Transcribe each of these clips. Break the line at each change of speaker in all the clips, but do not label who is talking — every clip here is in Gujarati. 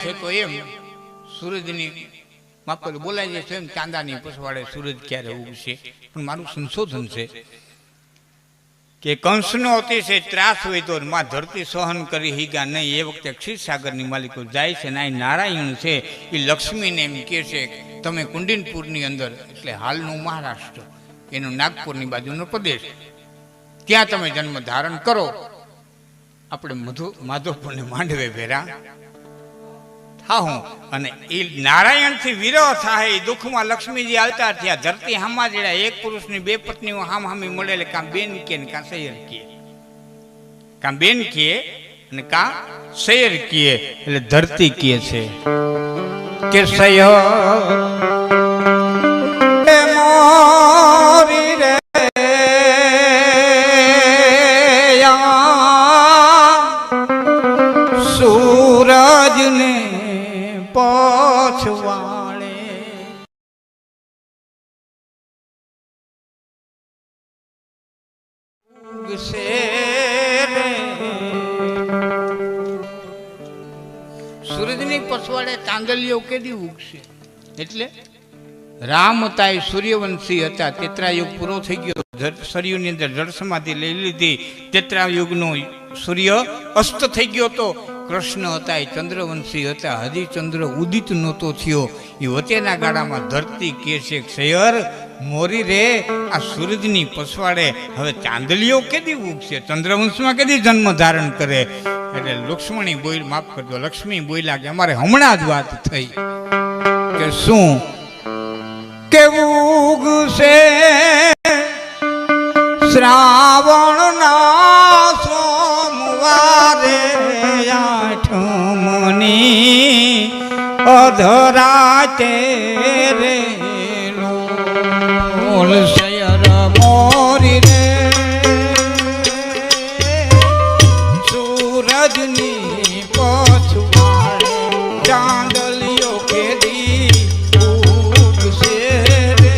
છે તો એમ સૂરજની માપક બોલાય છે એમ ચાંદાની પસવાડે સૂરજ ક્યારે ઉગશે. પણ મારું સંશોધન છે કે કંસનો અતિશય ત્રાસ હોય તો માં ધરતી સહન કરી હીગા નહીં. એ વખતે ક્ષીરસાગરની માલિકો જાય છે ને નારાયણ છે એ લક્ષ્મીને એમ કહે છે તમે કુંડિનપુરની અંદર એટલે હાલનું મહારાષ્ટ્ર એનો નાગપુરની બાજુનો પ્રદેશ ત્યાં તમે જન્મ ધારણ કરો. આપણે માધવપુરને માંડવે ભેરા થાહું અને એ નારાયણથી વિરહ થાય. એ દુઃખમાં લક્ષ્મીજી આવતા થયા. ધરતી હામા જેડા એક પુરુષની બે પત્નીઓ હામ હામી મળેલે કાં બેન કે ને કાં સૈયર કીએ, કાં બેન કીએ અને કાં સૈયર કીએ. એટલે ધરતી કીએ છે કે સૈયર મોરી રે સૂરજને પછવાડે સૂરજની પછવાડે ચાંદલીઓ કેદી ઉગશે. એટલે રામ હતા એ સૂર્યવંશી હતા. તેત્રાયુગ પૂરો થઈ ગયો. સરયુની અંદર જળ સમાધિ લઈ લીધી. તેત્રાયુગનો સૂર્ય અસ્ત થઈ ગયો હતો. કૃષ્ણ હતા એ ચંદ્રવંશી હતા. હજી ચંદ્ર ઉદિત નહોતો થયો. એ વચ્ચેના ગાળામાં ધરતી કહે છે શહેર મોરી રે આ સૂરજની પછવાડે હવે ચાંદલીઓ કેદી ઉગશે, ચંદ્રવંશમાં કેદી જન્મ ધારણ કરે. એટલે લક્ષ્મણી બોલ માફ કરજો લક્ષ્મી બોલ્યા કે અમારે હમણાં જ વાત થઈ કે શું કે ઉગશે શ્રાવણના સોમવારે આઠમની અધરાતે રે લોલ શયર મોરી રે સૂરજની પછવાડે ચાંદલીઓ કેદી ઉગશે રે.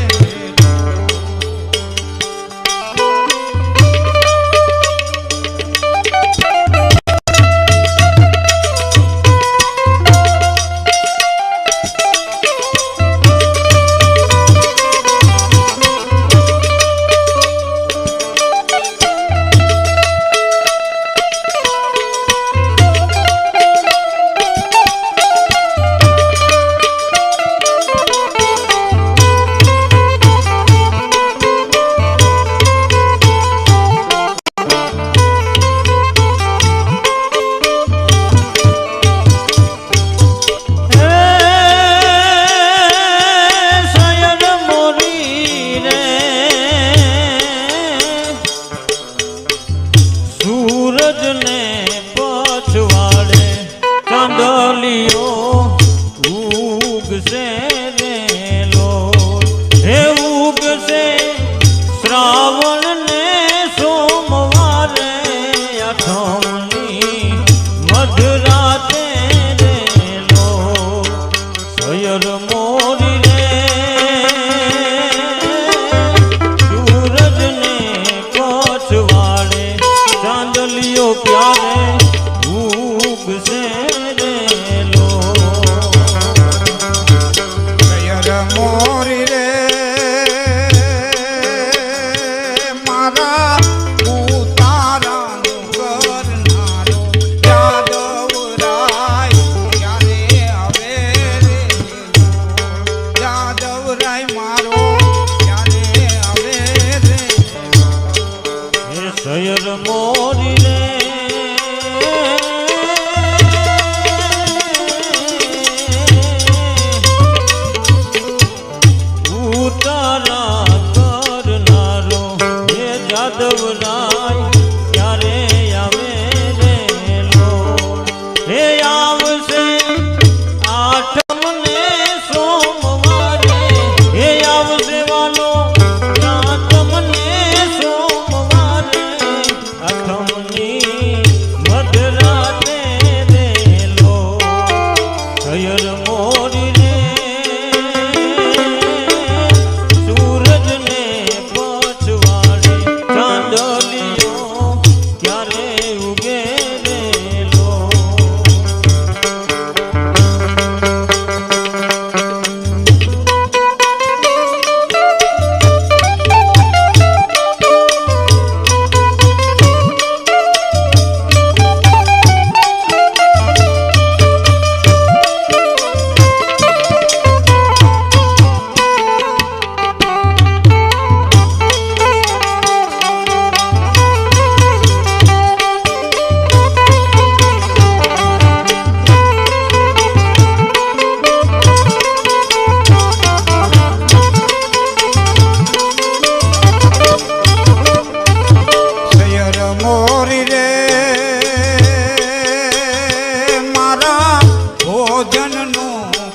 ભોજનનો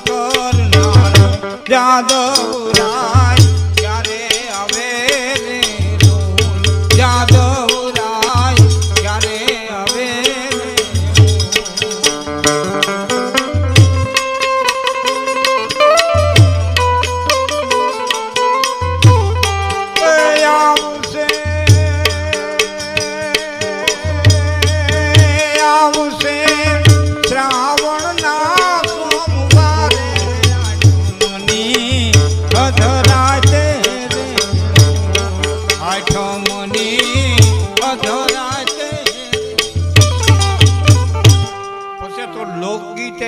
કરનાર જાદવરાય ક્યારે આવે રે રોલ જાદવરાય ક્યારે આવે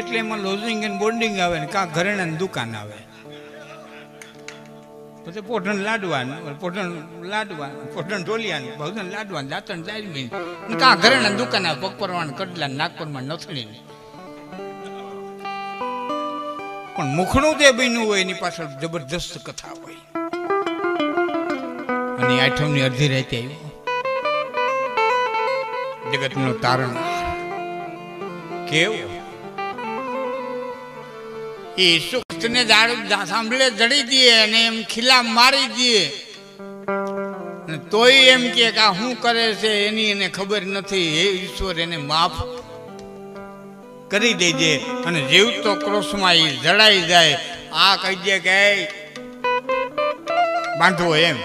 એટલે એમાં લોઝિંગ એન્ડ બોન્ડિંગ આવે ને કાં ઘરેણાની દુકાન આવે પછી પોઠણ લાડવાન પોઠણ ઢોલિયાન ભવન લાડવાન દાંતણ દાજમીન કાં ઘરેણાની દુકાન આવે પગપરવાન કડલા નાગપરમાં નથણી પણ મુખણું જે બન્યું હોય એની પાછળ જબરદસ્ત કથા હોય અને આઠમની અડધી રાતે આવ્યો જગતનો તારણ કેવું એ સુખને સાંભળે જડી દે અને એમ ખીલા મારી દે તોય એમ કે આ શું કરે છે એની એને ખબર નથી. હે ઈશ્વર એને માફ કરી દેજે અને જીવતો ક્રોશમાં એ જડાઈ જાય. આ કહી દે કે બાંધવો એમ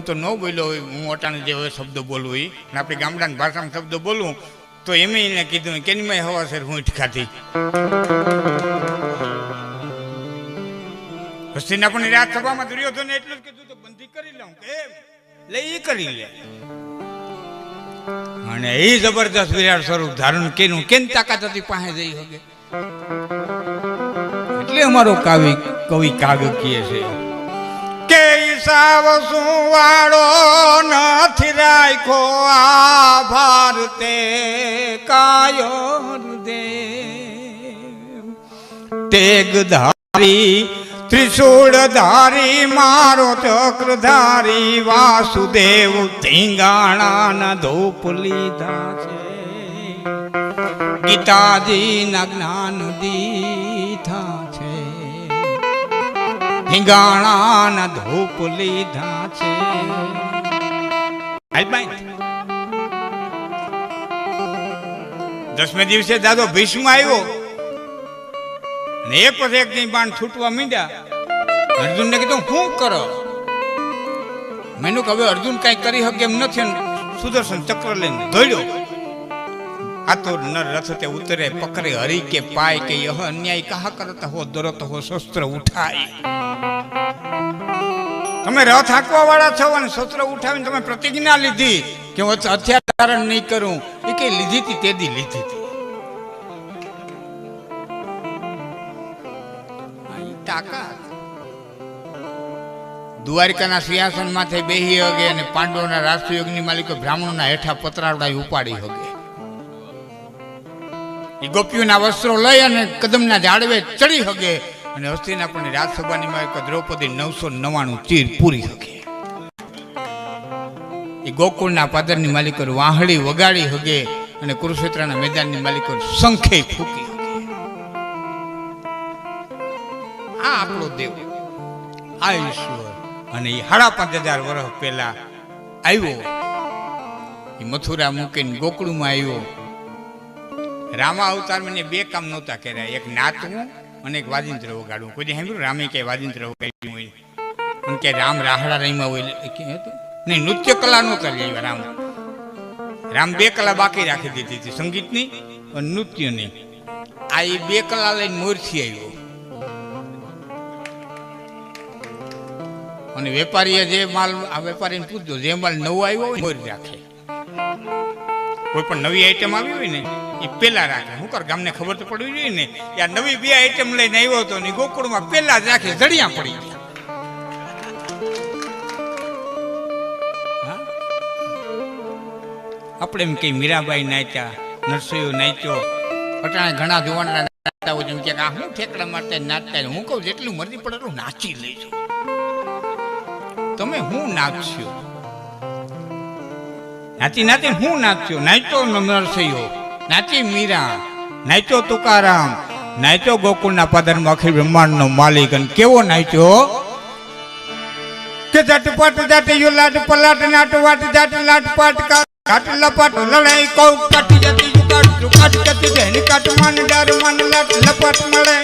તો ન બોલ્યો હોય. હું અટાણે જે હોય શબ્દ બોલવું એ આપણી ગામડાની ભાષામાં શબ્દ બોલવું તો એમ એને કીધું કે મેં હવા સર હું ખાધી હસ્તિનાપુરની રાજસભામાં દુર્યોધને એટલું જ કીધું તો બંધી કરી લઉં કે લે એ કરી લે અને એ જબરદસ્ત વિરાટ સ્વરૂપ ધારણ કર્યું. કેમ તાકાત હતી પાસે જઈ શકે એટલે અમારો કવિ કાવ્ય કહે છે કે સાવસુ વાળો નથી રાખો આ ભારતે કાયો દે તેગધારી ત્રિશૂળધારી મારો ચક્રધારી વાસુદેવ ધીંગાણાના ધૂપ લીધા છે ગીતાજીના જ્ઞાન દીધા છે ધીંગાણાના ધૂપ લીધા છે. દસમે દિવસે દાદો ભીષ્મ આવ્યો અને એક પછી એક બાણ છૂટવા માંડ્યા. અર્જુનને કીધું શું કરો? મેં કે હવે અર્જુન કઈ કરી શકે એમ નથી. સુદર્શન ચક્ર લઈને દોડ્યો. આ તો નર રથ તે ઉતરે પકડે હરી કે પાય કે યહ અન્યાય કહા કરતા હો દરત હો શસ્ત્ર ઉઠાય. તમે રથ હાંકવા વાળા છો અને શસ્ત્ર ઉઠાવીને તમે પ્રતિજ્ઞા લીધી કે હું હથિયાર ધારણ નહીં કરું. એ કઈ લીધી હતી તે દી લીધી હતી. તાકાત દ્વારિકાના સિંહાસન માથે બેહી હગે અને પાંડવોના રાષ્ટ્રયોગની માલિકો બ્રાહ્મણોના હેઠા પતરાવડા ઉપાડી હગે. એ ગોપીઓના વસ્ત્રો લઈ અને કદમના ઝાડવે ચડી હગે અને હસ્તિનાપુરની રાજસભાની માલિકો દ્રૌપદી 999 ચીર પૂરી હગે. એ ગોકુળના પાદરની માલિકો વાહડી વગાડી હગે અને કુરુક્ષેત્રના મેદાનની માલિકો શંખે ફૂકી હગે. આ આપણો દેવ આ ઈશ્વર અને એ 5,500 વર્ષ પહેલા આવ્યો. એ મથુરા મૂકીને ગોકુળમાં આવ્યો. રામા અવતાર મને 2 કામ નહોતા કર્યા. એક નાચવું અને એક વાજિંત્ર વગાડવું. કોઈ સાંભળ્યું રામે કે વાજિંત્ર વગાડ્યું હોય અને કે રામ રાહડા રહીમાં હોય નહીં. નૃત્ય કલા નહોતા લઈ આવ્યા. રામ 2 કલા બાકી રાખી દીધી હતી, સંગીતની અને નૃત્યની. આ એ 2 કલા લઈને મોરથી આવ્યો. અને વેપારીએ જે માલ આ વેપારીને પૂછજો જે માલ નવો આવ્યો હોય મોર રાખે. કોઈ પણ નવી આઈટમ આવી હોય ને એ પેલા રાખે. શું કર ગામને ખબર તો પડવી જોઈએ ને. આ નવી 2 આઈટમ લઈને આવ્યો હતો ને ગોકુળમાં પેલા જ રાખે. જડિયા પડી ગયા. આપણે એમ કઈ મીરાબાઈ નાચ્યા, નરસૈયો નાચ્યો, અટાણે ઘણા જુવાનના નાચતા હોય જેમ કે આ હું ઠેકડા મારતા નાચતા. હું કહું જેટલું મરજી પડે એટલું નાચી લેજો. તમે હું નાચ્યો નાચી નાચી હું નાચ્યો નાચ્યો નરસૈયો નાચી મીરા, નાચ્યો તુકારામ, નાચ્યો ગોકુળના પાદરમાં અખિલ બ્રહ્માંડનો માલિક. અને કેવો નાચ્યો કે ઝટપટ જાટ યુ લાટ પલાટ નાટ વાટ જાટ લાટ પાટ કાટ લપાટ લડાઈ કૌ કાટી જતી જુકાટ જુકાટ કતી દેની કાટ માન ડાર માન લાટ લપાટ મળે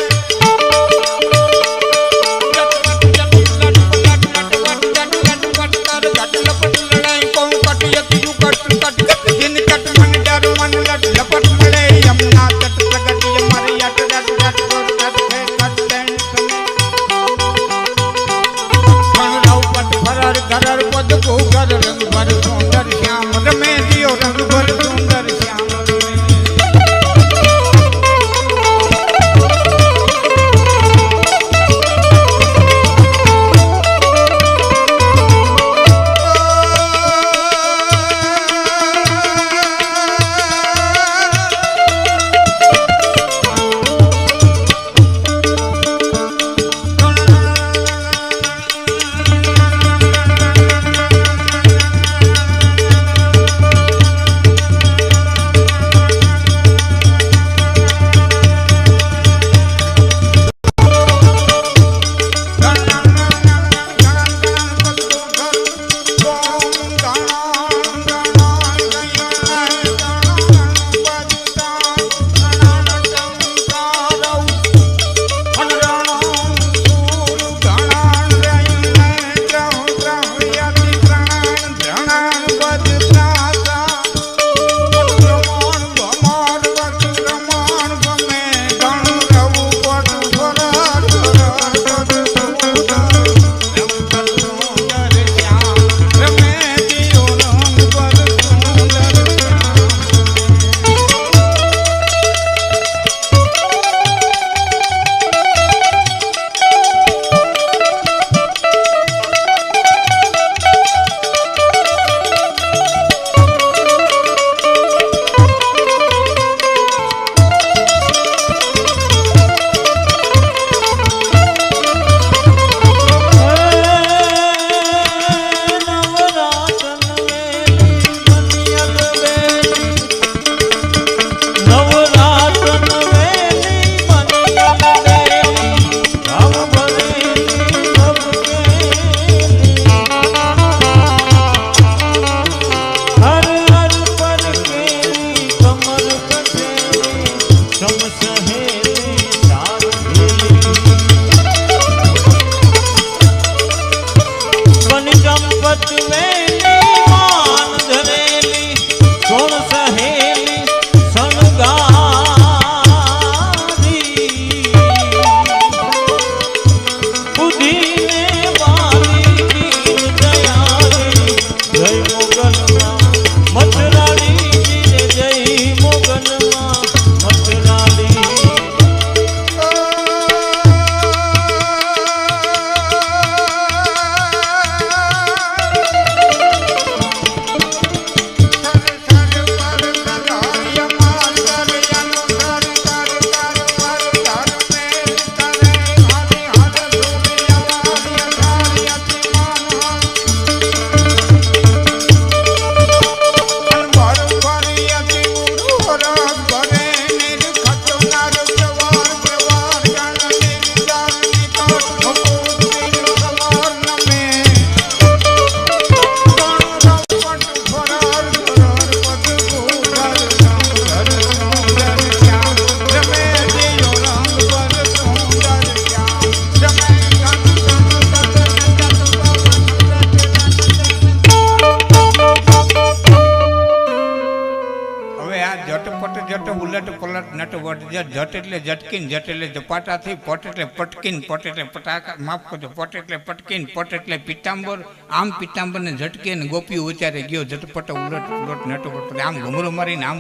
જટ એટલે ઝટકીને જટ એટલે ઝપાટા થઈ પટ એટલે પટકીને પટ એટલે પટાકા માફ કરજો પટ એટલે પટકીને પટ એટલે પિત્તાંબર આમ પિત્તાંબરને ઝટકીને ગોપીઓ ઉચ્ચારે ગયો ઝટપટ ઉલટ ઉલટ નટપટ આમ ઘુમરો મારીને આમ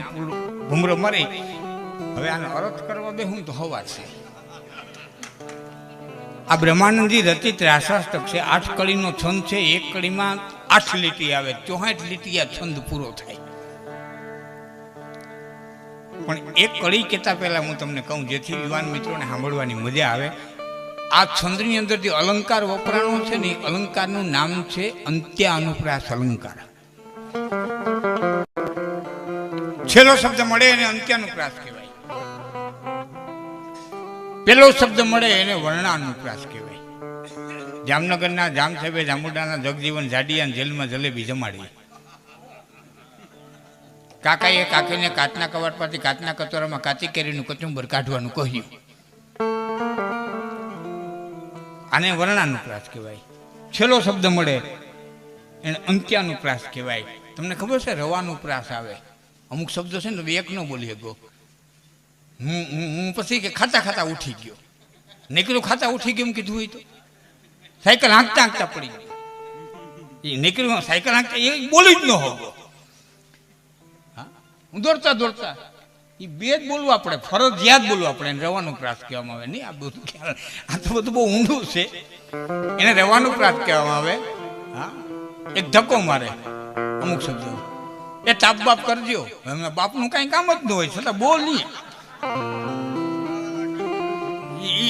ઘુમરો મારી. હવે આનો અર્થ કરવા બે હું તો હવા છે. આ બ્રહ્માનંદજી રચિત રાસાષ્ટક છે. 8 કડીનો છંદ છે. એક કડીમાં 8 લીટી આવે. 64 લીટી આ છંદ પૂરો થાય. પણ એક કડી કહેતા પહેલા હું તમને કહું જેથી યુવાન મિત્રોને સાંભળવાની મજા આવે. આ છંદની અંદર જે અલંકાર વપરાણો છે ને એ અલંકારનું નામ છે અંત્યાનુપ્રાસ અલંકાર. છેલ્લો શબ્દ મળે એને અંત્યાનુપ્રાસ કહેવાય. પેલો શબ્દ મળે એને વર્ણાનુપ્રાસ કહેવાય. જામનગરના જામ સાહેબે જામુડાના જગજીવન જાડિયા જેલમાં જલેબી જમાડી. કાકાએ કાકીને કાચના કવાટ પરથી કાચના કચોરામાં કાચી કેરીનું કચુંબર કાઢવાનું કહ્યું. આને વર્ણાનુપ્રાસ કહેવાય. છેલ્લો શબ્દ મળે એને અંત્યાનુપ્રાસ કહેવાય. તમને ખબર છે રવાનુપ્રાસ આવે. અમુક શબ્દો છે ને તો એક ન બોલી શકો. હું પછી કે ખાતા ખાતા ઉઠી ગયો. નીકળ્યું ખાતા ઉઠી ગયું એમ કીધું હોય તો સાયકલ હાંકતા હાંકતા પડી ગઈ. એ નીકળ્યું સાયકલ હાંકતા એ બોલી જ ન હોવો. દોડતા દોડતા એ બે જ બોલવું આપણે, ફરજિયાત બોલવું આપણે. એને રવાનુપ્રાસ કહેવામાં આવે. નહીં આ બધું ખ્યાલ, આ તો બધું બહુ ઊંડું છે. એને રવાનુપ્રાસ કહેવામાં આવે. હા, એક ધક્કો મારે અમુક શબ્દો, એ તાપ બાપ કરજો. એમના બાપનું કાંઈ કામ જ ન હોય છતાં બોલીએ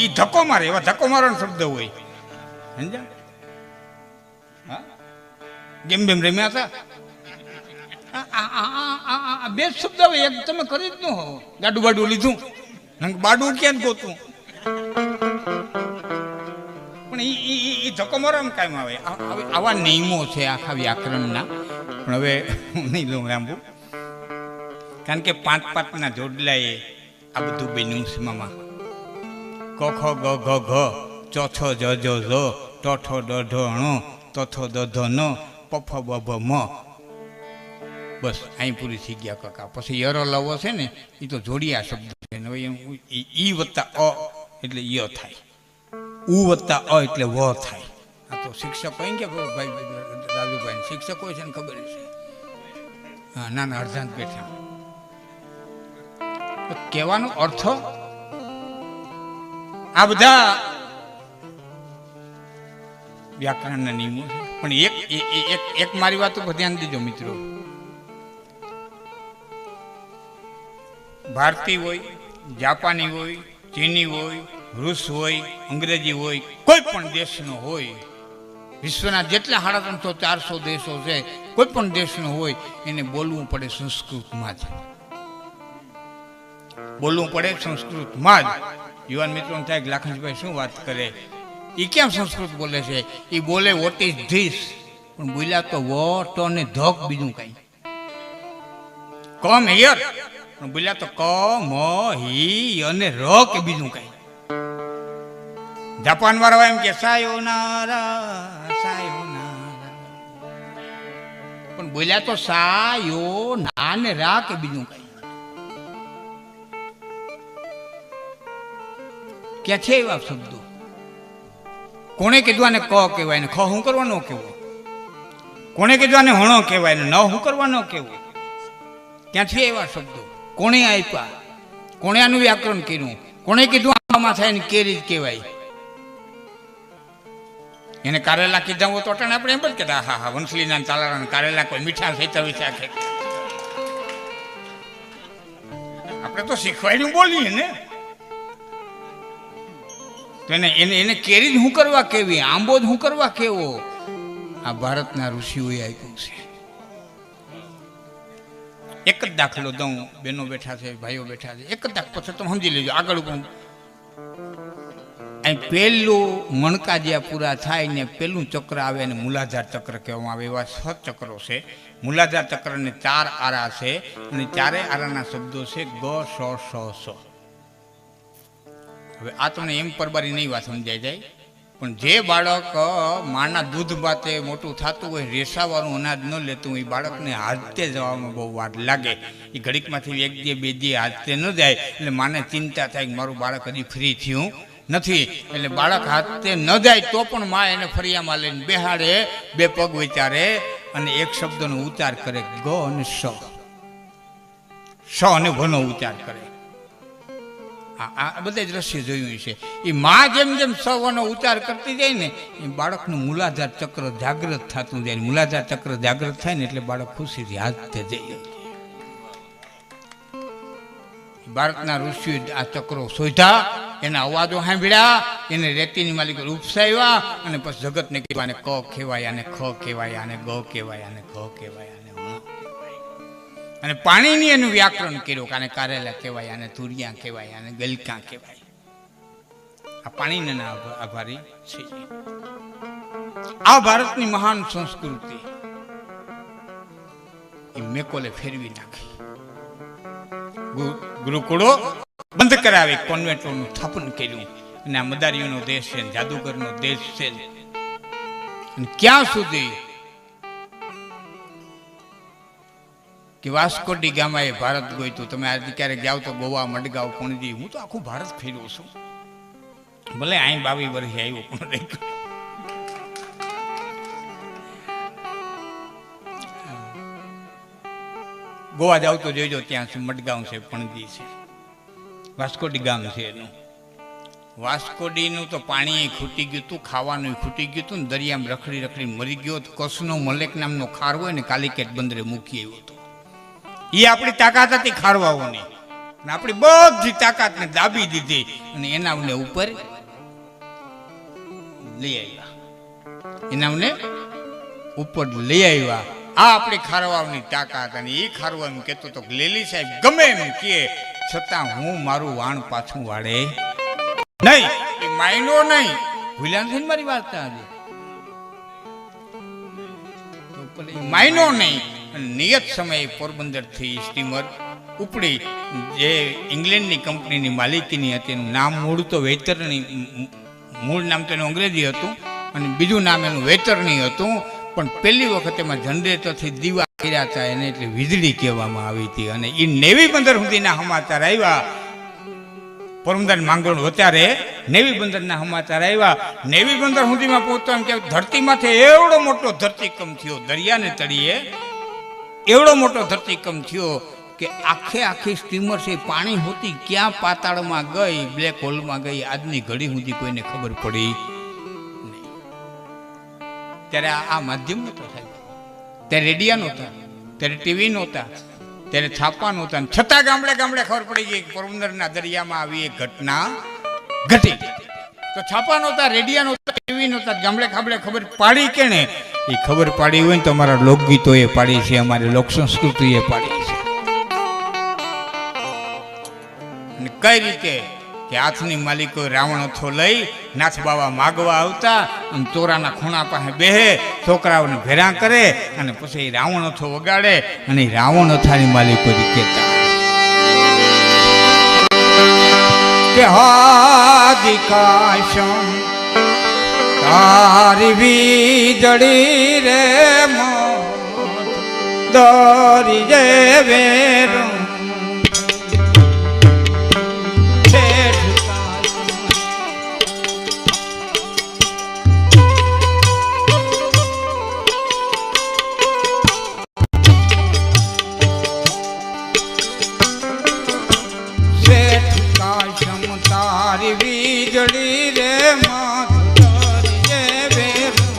એ ધક્કો મારે. એવા ધક્કો મારવાનો શબ્દ હોય. સમજા? હા, ગેમ બેમ રમ્યા હતા. બે શબ્દ આવે, એક તમે કરી જ ન હો. ગાડું બાડું લીધું, બાડું ક્યાં ગોતું, પણ એ ધક્કો મારવામાં કાયમ આવે. આવા નિયમો છે આખા વ્યાકરણના. પણ હવે નહીં લઉં લાંબુ, કારણ કે 5 જોડલાએ આ બધું બન્યું છે મામા. ક ખ ગ ઘ ઘ, ચોથો જ જ જ, ટોઠો દઢો ણો, તોથો દધો ન, પફ બભ મ. બસ અહીં પૂરી થઈ ગયા કાકા. પછી યરો લવો છે ને એ તો જોડિયા શબ્દ છે. ઈ વત્તા અ એટલે ય થાય, ઉ વત્તા અ એટલે વ થાય. આ તો શિક્ષક હોય કે ભાઈ રાજુભાઈ શિક્ષક હોય છે ને ખબર છે. હા, નાના અર્ધાંત બેઠા. કહેવાનો અર્થ આ બધા વ્યાકરણના નિયમો છે. પણ એક મારી વાત ઉપર ધ્યાન દેજો મિત્રો. ભારતીય હોય, જાપાની હોય, ચીની હોય, રૂસ હોય, અંગ્રેજી હોય, કોઈ પણ દેશનો હોય, વિશ્વના જેટલા 350-400 દેશો છે, કોઈ પણ દેશનો હોય, એને બોલવું પડે સંસ્કૃતમાં જ. બોલવું પડે સંસ્કૃતમાં જ. યુવાન મિત્રો થાય કે લાખનભાઈ શું વાત કરે, એ કેમ સંસ્કૃત બોલે છે? એ બોલે વોટ ઇઝ ધીસ, પણ બોલ્યા તો વોટ અને ધક, બીજું કઈ. કમ હિયર, પણ બોલ્યા તો ક મ હી અને ર કે બીજું કઈ. જાપાન વાળા એમ કે સાયોનારા સાયોનારા, પણ બોલ્યા તો સાયો ના ને રા કે બીજું કઈ. ક્યાં છે એવા શબ્દો? કોણે કીધું આને ક કહેવાય ને ખ હું કરવાનો કેવો? કોણે કીધું આને હણો કહેવાય ને ન હું કરવાનો કેવો? ક્યાંથી એવા શબ્દો? કોણે આપ્યા? કોણે આનું વ્યાકરણ કર્યું? કોણે કીધું આમાં થાય ને કેરી જ કહેવાય? એને કારેલા કીધા હોય તો અટાણે આપણે એમ જ કહેતા હા હા વંશલીના ચાલાના કારેલા કોઈ મીઠા સહિત વિચાર છે. આપણે તો શીખવાડ્યું બોલીએ ને. તો એને કેરી જ હું કરવા કેવી, આંબો જ હું કરવા કેવો? આ ભારતના ઋષિઓએ આપ્યું છે. એક જ દાખલો દઉં, બહેનો બેઠા છે, ભાઈઓ બેઠા છે, એક જ દાખલો પછી તમે સમજી લેજો. આગળ અહીં પહેલું મણકા જ્યાં પૂરા થાય ને પહેલું ચક્ર આવે અને મૂલાધાર ચક્ર કહેવામાં આવે. એવા 6 ચક્રો છે. મૂલાધાર ચક્રને 4 આરા છે અને 4 આરાના શબ્દો છે ગ સ સ સ. હવે આ તમને એમ પરબારી નહીં વાત સમજાઈ જાય, પણ જે બાળક માના દૂધ બાતે મોટું થતું હોય, રેસાવાળું અનાજ ન લેતું હોય, એ બાળકને હાથતે જવામાં બહુ વાર લાગે. એ ઘડીકમાંથી 1 દી 2 દી હાથતે ન જાય એટલે માને ચિંતા થાય કે મારું બાળક હજી ફ્રી થયું નથી. એટલે બાળક હાથતે ન જાય તો પણ મા એને ફરિયામાં લઈને બેહાડે, 2 પગ વિચારે અને એક શબ્દનો ઉચ્ચાર કરે, ગ અને સ, સ અને ભનો ઉચ્ચાર કરે. આ બધા દ્રશ્ય જોયું છે. એ માં જેમ જેમ સવનો ઉચ્ચાર કરતી જાય ને એ બાળકનું મૂલાધાર ચક્ર જાગૃત થતું જાય. મૂલાધાર ચક્ર જાગૃત થાય ને એટલે બાળક ખુશીથી હાથતે જઈ જાય. ભારતના ઋષિએ આ ચક્રો શોધ્યા, એના અવાજો સાંભળ્યા, એને રેતીની માલિકો ઉપસાવ્યા અને પછી જગતને કહેવાય આને ક કહેવાય, આને ખ કહેવાય, આને ગ કહેવાય, આને ઘ કહેવાય, આને હ કહેવાય. અને પાણીની એનું વ્યાકરણ કર્યું કે આને કારેલા કહેવાય, આને તુરિયા કહેવાય, આને ગલકા કહેવાય. આ પાણીના આભારી છે. આ ભારતની મહાન સંસ્કૃતિ એ મેકોલે ફેરવી નાખી. ગુરુકુળો બંધ કરાવી, કોન્વેન્ટોનું સ્થાપન કર્યું. અને આ મદારીઓનો દેશ છે, જાદુગરનો દેશ છે. અને ક્યાં સુધી કે વાસ્કો ડી ગામાએ ભારત ગોઈતું. તમે આજે ક્યારેક જાઓ તો ગોવા, મડગાંવ, પણજી, હું તો આખું ભારત ફેર્યો છું. ભલે અહીં 22 વર્ષે આવ્યો પણ ગોવા જાવ તો જોઈજો, ત્યાં મડગાંવ છે, પણજી છે, વાસ્કો ડી ગામ છે એનું. વાસ્કો ડીનું તો પાણી ખૂટી ગયું હતું, ખાવાનું ખૂટી ગયું હતું, દરિયામાં રખડી રખડી મરી ગયો. કસનો મલેક નામનો ખાર હોય ને કાલિકેટ બંદરે મૂકી આવ્યો હતો. એ આપણી તાકાત હતી ખારવાઓની, અને આપણી બધી તાકાતને દાબી દીધી અને એનાને ઉપર લઈ આવ્યા. એનાને ઉપર લઈ આવ્યા. આ આપણી ખારવાઓની તાકાત. અને એ ખારવા એમ કહેતો તો લેલી સાહેબ ગમે એમ કે છતાં હું મારું વાણ પાછું વાળે નહીં. એ માયનો નહીં. ભૂલ્યા છે ને મારી વાત? માયનો નહીં. નિયત સમયે પોરબંદર થી સ્ટીમર ઉપડી, જે ઇંગ્લેન્ડની કંપનીની માલિકીની હતી. એનું નામ મૂળ તો વેતરની, મૂળ નામ તો એનું અંગ્રેજી હતું અને બીજું નામ એનું વેતરની હતું. પણ પહેલી વખત એમાં જનરેટરથી દીવા કર્યા હતા, એને એટલે વીજળી કહેવામાં આવી હતી. અને એ નેવી બંદર સુધીના સમાચાર આવ્યા. પોરબંદર માંગરોળ વચારે નેવી બંદરના સમાચાર આવ્યા. નેવી બંદર સુધીમાં પહોંચતા એમ કે ધરતીમાંથી એવડો મોટો ધરતીકંપ થયો, દરિયાને તળિયે એવડો મોટો ધરતીકંપ થયો કે આખી સ્ટીમર છે પાણી હોતી ક્યાં પાતાળમાં ગઈ, બ્લેક હોલમાં ગઈ, આજની ઘડી સુધી કોઈને ખબર પડી નહીં. ત્યારે આ માધ્યમ નહોતા સાહેબ, ત્યારે રેડિયા નહોતા, ત્યારે ટીવી નહોતા, ત્યારે છાપા નહોતા. છતાં ગામડે ગામડે ખબર પડી ગઈ પોરબંદરના દરિયામાં આવી એક ઘટના ઘટી. તો છાપા નહોતા, રેડિયા નહોતા, ટીવી નહોતા, ગામડે ખાબડે ખબર પાડી કેને? એ ખબર પાડી હોય ને તો અમારા લોકગીતોએ પાડી છે, અમારી લોક સંસ્કૃતિએ પાડી છે. અને કઈ રીતે કે હાથની માલિકો રાવણ અથો લઈ નાથ બાવા માગવા આવતા અને તોરાના ખૂણા પાસે બેહે, છોકરાઓને ભેરા કરે અને પછી રાવણ અથો વગાડે અને રાવણ અથાની માલિકો કહેતા કે હાદિકાશમ તારી વીજળી રે દરી જે વેરું વીજળી રે માધુરી જે વેરું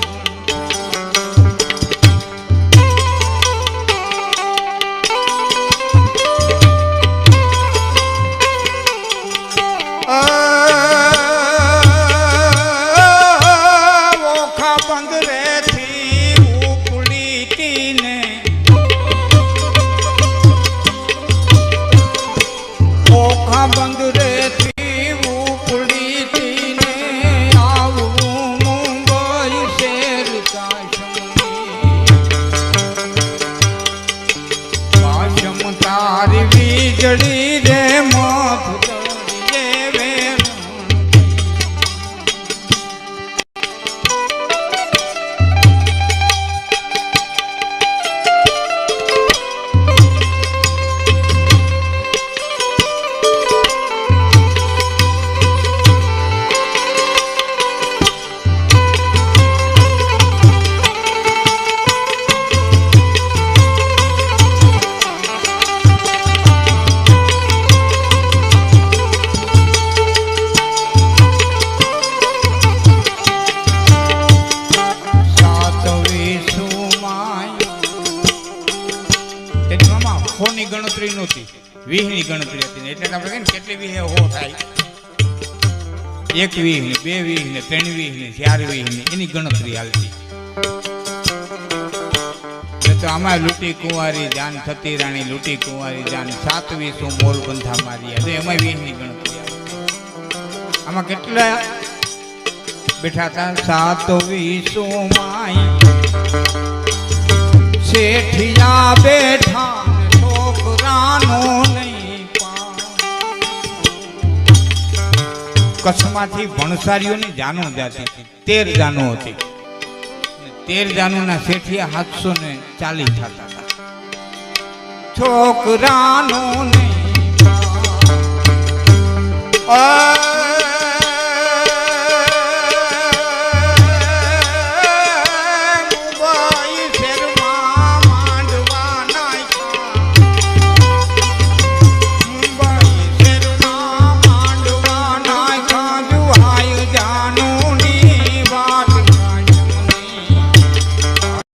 ઓખા બંદરે થી ઉપડી તીને ઓખા બંદરે વીજળી રે માધુરી જે વેરું ની ગણતરી નહોતી, 20 ની ગણતરી હતી. એટલે આપણે કહીએ ને કેટલી 20 હો થાય, 1 20 ને 2 20 ને 3 20 ને 4 20 ને એની ગણતરી હાલતી. તો આમાં લૂંટી કુંવારી જાન થતી રાણી લૂંટી કુંવારી જાન 2700 મોલ બંધા મારી એટલે એમાં 20 ની ગણતરી આવે. આમાં કેટલા બેઠા હતા 2700 માઈ શેઠિયા બેઠા છોકરાનો નહીં કચ્છમાંથી ભણસારીઓની જાનો જાતી 13 જાનો હતી. 13 જાનોના શેઠિયા 740 થતા હતા. છોકરાનો નહીં